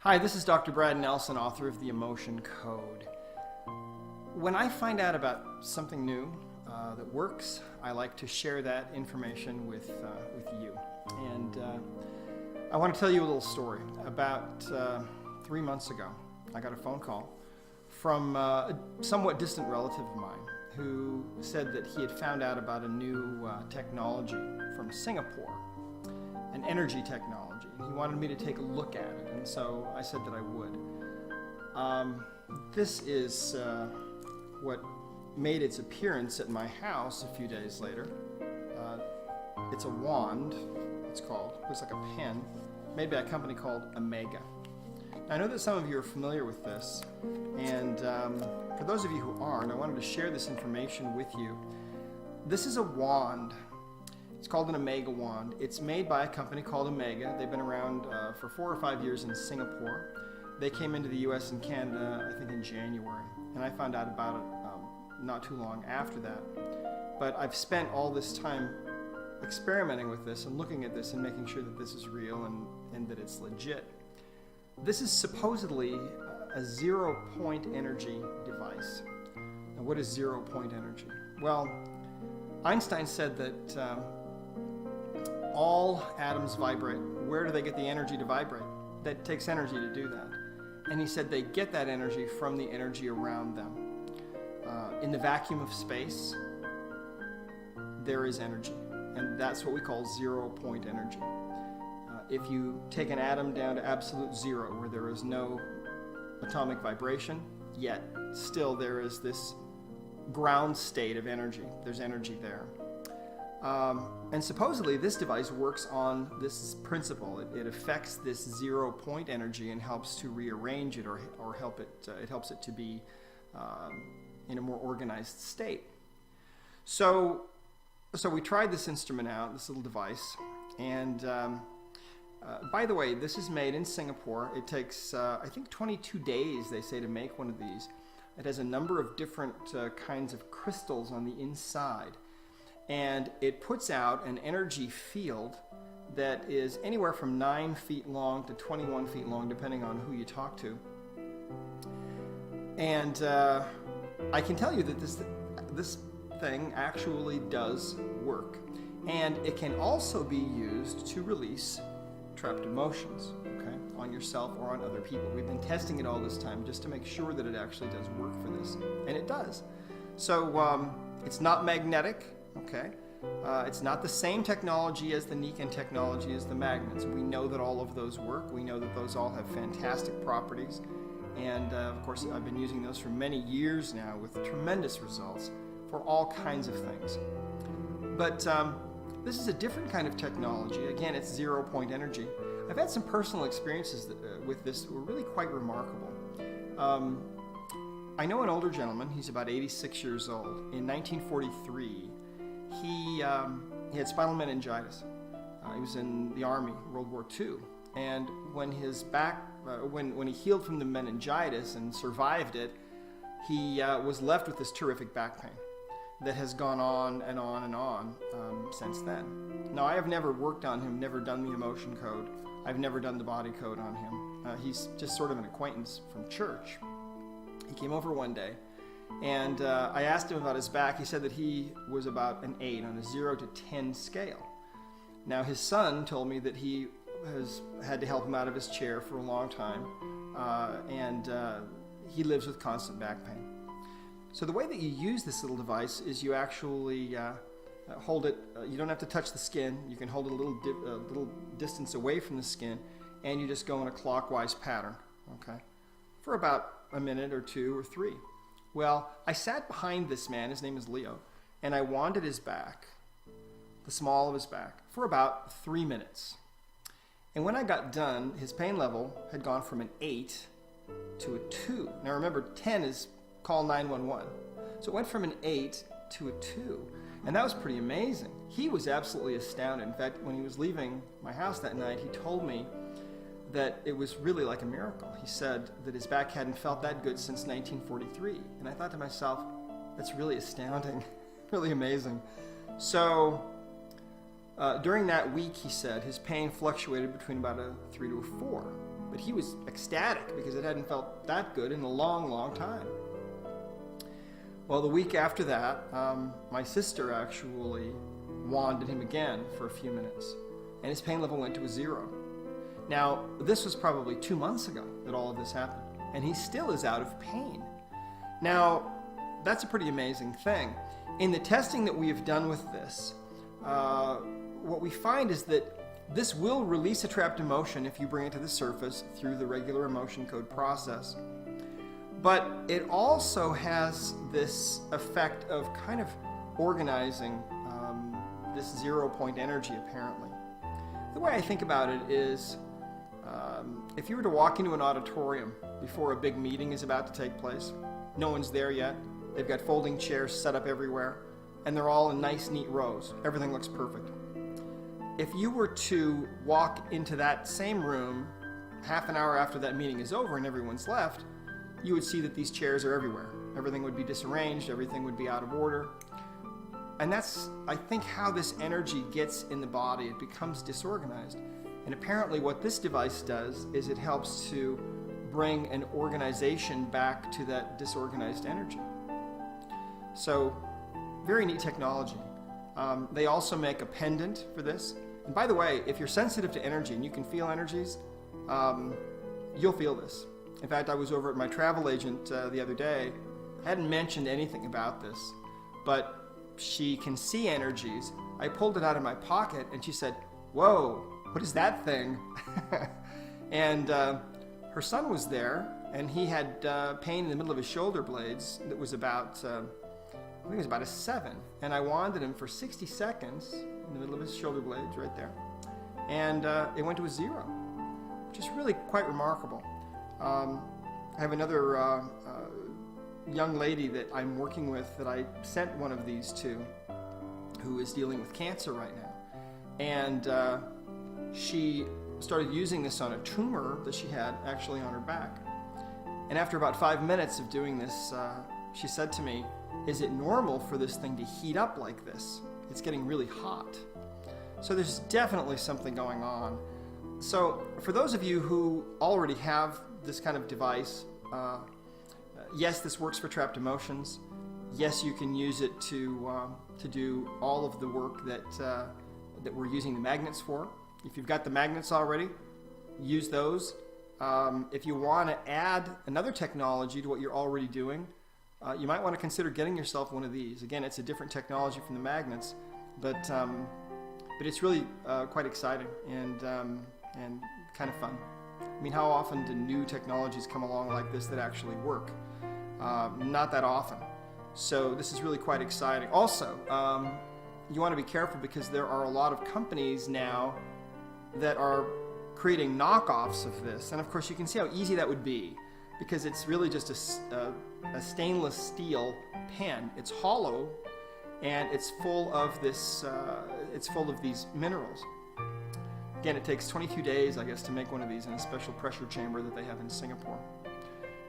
Hi, this is Dr. Brad Nelson, author of The Emotion Code. When I find out about something new that works, I like to share that information with you. And I want to tell you a little story. About 3 months ago, I got a phone call from a somewhat distant relative of mine who said that he had found out about a new technology from Singapore, an energy technology. He wanted me to take a look at it, and so I said that I would. This is what made its appearance at my house a few days later. It's a wand, it's called. It looks like a pen, made by a company called Omega. Now, I know that some of you are familiar with this, and for those of you who aren't, I wanted to share this information with you. This is a wand. It's called an Omega wand. It's made by a company called Omega. They've been around for 4 or 5 years in Singapore. They came into the US and Canada, I think, in January, and I found out about it not too long after that. But I've spent all this time experimenting with this and looking at this and making sure that this is real and that it's legit. This is supposedly a zero-point energy device. Now, what is zero-point energy? Well, Einstein said that all atoms vibrate. Where do they get the energy to vibrate? That takes energy to do that. And he said they get that energy from the energy around them. In the vacuum of space, there is energy, and that's what we call zero-point energy. If you take an atom down to absolute zero, where there is no atomic vibration, yet still there is this ground state of energy. There's energy there. And supposedly this device works on this principle. It affects this zero-point energy and helps to rearrange it or it helps it to be in a more organized state. So we tried this instrument out, this little device, and by the way, this is made in Singapore. It takes, I think, 22 days, they say, to make one of these. It has a number of different kinds of crystals on the inside, and it puts out an energy field that is anywhere from 9 feet long to 21 feet long, depending on who you talk to. And I can tell you that this thing actually does work, and it can also be used to release trapped emotions, okay, on yourself or on other people. We've been testing it all this time just to make sure that it actually does work for this, and it does. So it's not magnetic, okay? It's not the same technology as the Nikon technology as the magnets. We know that all of those work. We know that those all have fantastic properties, and of course I've been using those for many years now with tremendous results for all kinds of things. But this is a different kind of technology. Again, it's zero-point energy. I've had some personal experiences with this that were really quite remarkable. I know an older gentleman, he's about 86 years old. In 1943, he had spinal meningitis. He was in the Army, World War II. And when his back, when he healed from the meningitis and survived it, he was left with this terrific back pain that has gone on and on and on since then. Now, I have never worked on him, never done the emotion code. I've never done the body code on him. He's just sort of an acquaintance from church. He came over one day, and I asked him about his back. He said that he was about an 8 on a 0 to 10 scale. Now, his son told me that he has had to help him out of his chair for a long time, and he lives with constant back pain. So the way that you use this little device is you actually hold it. You don't have to touch the skin. You can hold it a little distance away from the skin, and you just go in a clockwise pattern, okay, for about a minute or 2 or 3. Well, I sat behind this man. His name is Leo, and I wanded his back, the small of his back, for about 3 minutes. And when I got done, his pain level had gone from an 8 to a 2. Now remember, 10 is call 911. So it went from an 8 to a 2. And that was pretty amazing. He was absolutely astounded. In fact, when he was leaving my house that night, he told me that it was really like a miracle. He said that his back hadn't felt that good since 1943. And I thought to myself, that's really astounding, really amazing. So during that week, he said, his pain fluctuated between about a 3 to a 4. but he was ecstatic because it hadn't felt that good in a long, long time. Well, the week after that, my sister actually wanded him again for a few minutes, and his pain level went to a 0. Now, this was probably 2 months ago that all of this happened, and he still is out of pain. Now, that's a pretty amazing thing. In the testing that we have done with this, what we find is that this will release a trapped emotion if you bring it to the surface through the regular emotion code process. But it also has this effect of kind of organizing this 0-point energy, apparently. The way I think about it is, if you were to walk into an auditorium before a big meeting is about to take place, no one's there yet, they've got folding chairs set up everywhere, and they're all in nice, neat rows. Everything looks perfect. If you were to walk into that same room half an hour after that meeting is over and everyone's left, you would see that these chairs are everywhere. Everything would be disarranged, everything would be out of order. And that's, I think, how this energy gets in the body. It becomes disorganized. And apparently what this device does is it helps to bring an organization back to that disorganized energy. So, very neat technology. They also make a pendant for this. And by the way, if you're sensitive to energy and you can feel energies, you'll feel this. In fact, I was over at my travel agent the other day. I hadn't mentioned anything about this, but she can see energies. I pulled it out of my pocket and she said, "Whoa, what is that thing?" And her son was there, and he had pain in the middle of his shoulder blades that was about, I think it was about a 7. And I wanded him for 60 seconds in the middle of his shoulder blades right there. And it went to a 0, which is really quite remarkable. I have another young lady that I'm working with that I sent one of these to, who is dealing with cancer right now. And she started using this on a tumor that she had actually on her back. And after about 5 minutes of doing this, she said to me, "Is it normal for this thing to heat up like this? It's getting really hot." So there's definitely something going on. So for those of you who already have this kind of device, yes, this works for trapped emotions. Yes, you can use it to do all of the work that we're using the magnets for. If you've got the magnets already, use those. If you want to add another technology to what you're already doing, you might want to consider getting yourself one of these. Again, it's a different technology from the magnets, but it's really quite exciting and kind of fun. I mean, how often do new technologies come along like this that actually work? Not that often. So this is really quite exciting. Also, you want to be careful because there are a lot of companies now that are creating knockoffs of this. And of course, you can see how easy that would be because it's really just a stainless steel pen. It's hollow and it's full of this. It's full of these minerals. Again, it takes 22 days, I guess, to make one of these in a special pressure chamber that they have in Singapore.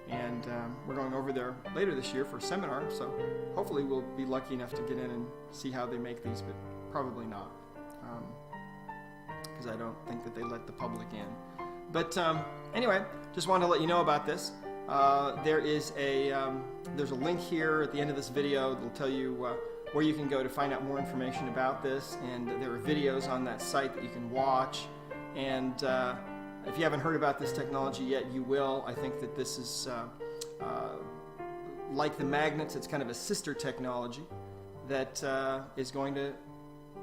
And we're going over there later this year for a seminar, so hopefully we'll be lucky enough to get in and see how they make these, but probably not, because I don't think that they let the public in. But anyway, just wanted to let you know about this. There's a link here at the end of this video that'll tell you where you can go to find out more information about this, and there are videos on that site that you can watch. And if you haven't heard about this technology yet, you will. I think that this is like the magnets. It's kind of a sister technology that is going to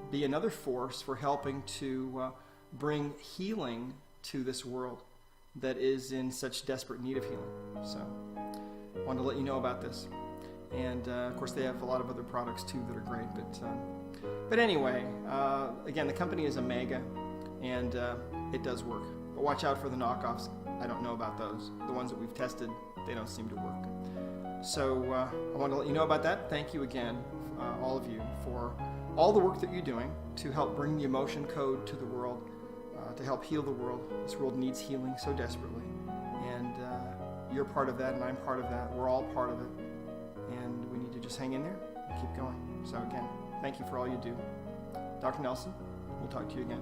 be another force for helping to bring healing to this world that is in such desperate need of healing. So I wanted to let you know about this. And of course they have a lot of other products too that are great. But anyway, again, the company is Omega, and it does work. But watch out for the knockoffs. I don't know about those. The ones that we've tested, they don't seem to work. So I wanted to let you know about that. Thank you again, all of you, for all the work that you're doing to help bring the emotion code to the world, to help heal the world. This world needs healing so desperately. And you're part of that, and I'm part of that. We're all part of it. And we need to just hang in there and keep going. So again, thank you for all you do. Dr. Nelson, we'll talk to you again.